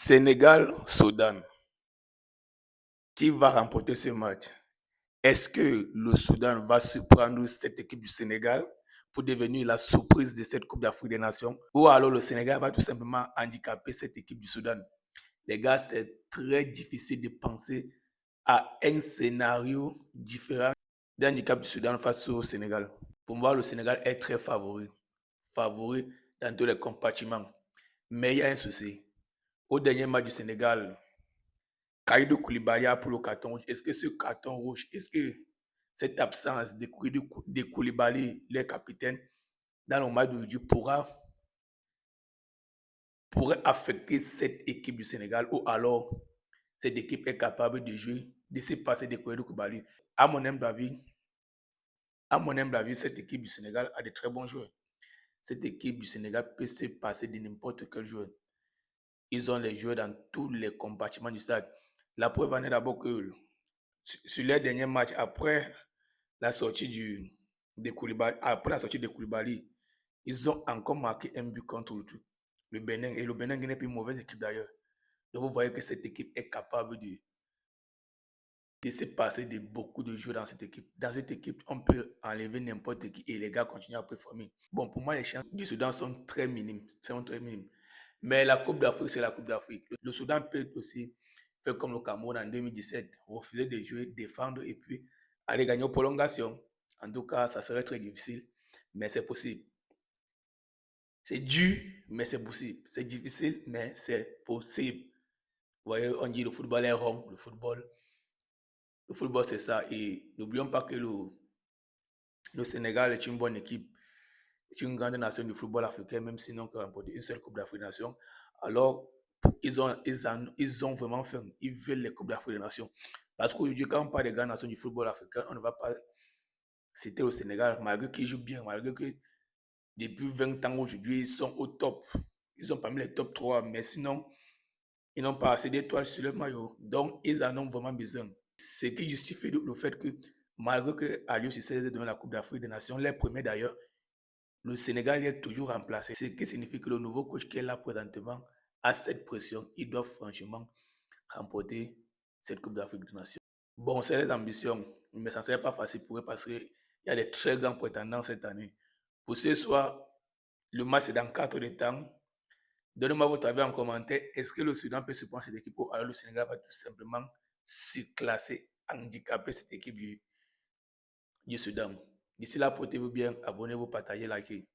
Sénégal-Soudan. Qui va remporter ce match? Est-ce que le Soudan va surprendre cette équipe du Sénégal pour devenir la surprise de cette Coupe d'Afrique des Nations? Ou alors le Sénégal va tout simplement handicaper cette équipe du Soudan? Les gars, c'est très difficile de penser à un scénario différent d'handicap du Soudan face au Sénégal. Pour moi, le Sénégal est très favori. Favori dans tous les compartiments. Mais il y a un souci. Au dernier match du Sénégal, Kalidou Koulibaly a pour le carton rouge. Est-ce que ce carton rouge, est-ce que cette absence de Koulibaly, le capitaine, dans le match d'aujourd'hui pourrait affecter cette équipe du Sénégal ou alors cette équipe est capable de jouer, de se passer de Kalidou Koulibaly? À mon humble avis, cette équipe du Sénégal a de très bons joueurs. Cette équipe du Sénégal peut se passer de n'importe quel joueur. Ils ont les joueurs dans tous les compartiments du stade. La preuve en est d'abord que sur les derniers matchs, après la sortie de Koulibaly, ils ont encore marqué un but contre le Bénin. Et le Bénin n'est plus une mauvaise équipe d'ailleurs. Donc vous voyez que cette équipe est capable de se passer de beaucoup de joueurs dans cette équipe. Dans cette équipe, on peut enlever n'importe qui et les gars continuent à performer. Bon, pour moi, les chances du Soudan sont très minimes. Mais la Coupe d'Afrique, c'est la Coupe d'Afrique. Le Soudan peut aussi faire comme le Cameroun en 2017, refuser de jouer, défendre et puis aller gagner aux prolongations. En tout cas, ça serait très difficile, mais c'est possible. C'est dur, mais c'est possible. C'est difficile, mais c'est possible. Vous voyez, on dit le football est rond, le football c'est ça. Et n'oublions pas que le Sénégal est une bonne équipe. C'est une grande nation du football africain, même s'ils n'ont remporté une seule Coupe d'Afrique des Nations. Alors, ils ont vraiment faim. Ils veulent les Coupes d'Afrique des Nations. Parce qu'aujourd'hui, quand on parle des grandes nations du football africain, on ne va pas citer le Sénégal, malgré qu'ils jouent bien, malgré que depuis 20 ans aujourd'hui, ils sont au top. Ils sont parmi les top 3, mais sinon, ils n'ont pas assez d'étoiles sur le maillot. Donc, ils en ont vraiment besoin. Ce qui justifie le fait que, malgré que Aliou Cissé ait donné la Coupe d'Afrique des Nations, les premiers d'ailleurs, le Sénégal est toujours remplacé. Ce qui signifie que le nouveau coach qui est là présentement a cette pression. Il doit franchement remporter cette Coupe d'Afrique des Nations. Bon, c'est les ambitions, mais ça ne serait pas facile pour eux parce qu'il y a des très grands prétendants cette année. Pour ce soir, le match est dans 4 de temps. Donnez-moi votre avis en commentaire. Est-ce que le Soudan peut se prendre cette équipe ou alors le Sénégal va tout simplement surclasser, handicaper cette équipe du Soudan? D'ici là, portez-vous bien, abonnez-vous, partagez, likez.